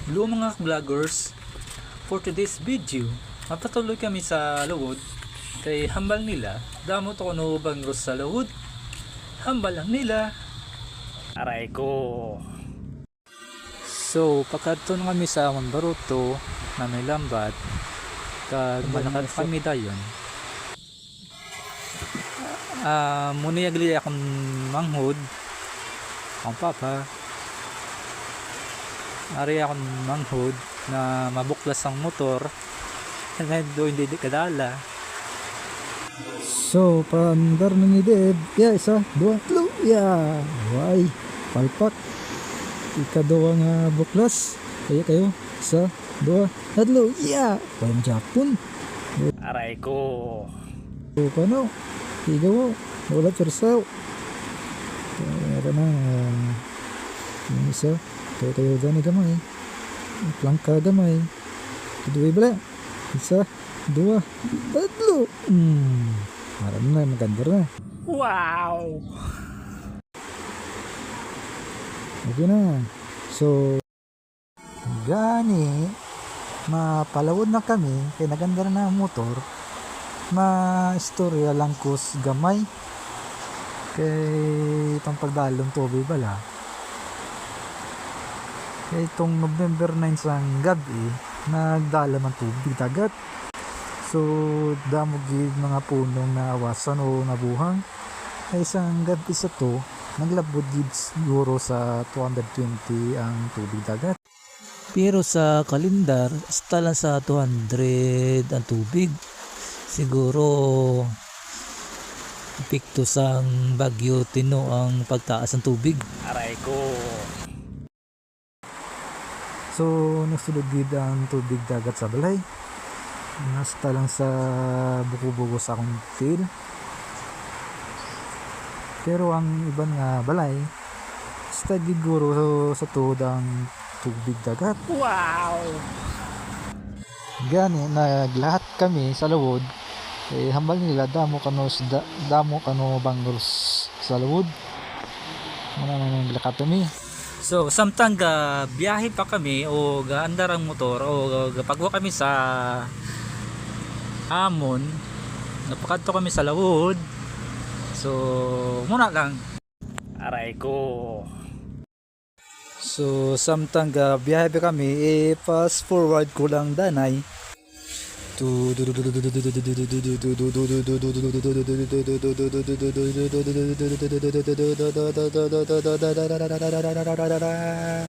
Hello mga vloggers, for today's video, mapatuloy kami sa lawod kay hambal nila. Damo to kuno bang sa lawod. Hambal lang nila. Aray ko. So, pagkadto na kami sa Manbaruto na may lambat, kag malakad kami dayon. Muna yagli akong manghod, ang papa. Ari akong manghod na mabuklas ang motor and do hindi kadala. So, paandar na ni Deb. Ya, isa, dua, tlo. Ya, why? Palpak. Ikaduwa nga buklas. Kaya kayo. Isa, dua, tatlo. Ya, pang Japon. Aray ko. So, paano? Igaw. Wala persaw. Kaya na. Yung isa. Kaya kayo gani gamay. Plangka gamay. Kedua bala. Isa, dua, tatlo. Marami na, maganda na. Wow! Okay na. So, gani, mapalawod na kami, kaya naganda na ang motor, ma-istorya lang kus gamay, kay itong pagdalong tubig bala. Kaya itong November 9 sang gabi, nagdala man tubig dagat. So, damo gid mga punong na awasan o nabuhang. Ay isang gabi sa to, naglabod gid siguro sa 220 ang tubig dagat. Pero sa kalendar, hasta lang sa 200 ang tubig. Siguro epekto sang Bagyo Tino ang pagtaas ng tubig. Aray ko. So, nagsulod gid ang tubig dagat sa balay. Nasta lang sa buko-buko sa akong field. Pero ang iban nga balay, basta giguro sa tuod ang tubig dagat. Wow! Gani, naglahat kami sa lawod. Hambal nila, damo kano bangros sa lawod. Naglakad kami. So, samtang biyahe pa kami o gaandar ang motor o pagwa kami sa Amon, napakadto kami sa lawod. So, muna lang. Aray ko. So, samtang biyahe pa kami, fast forward ko lang danay.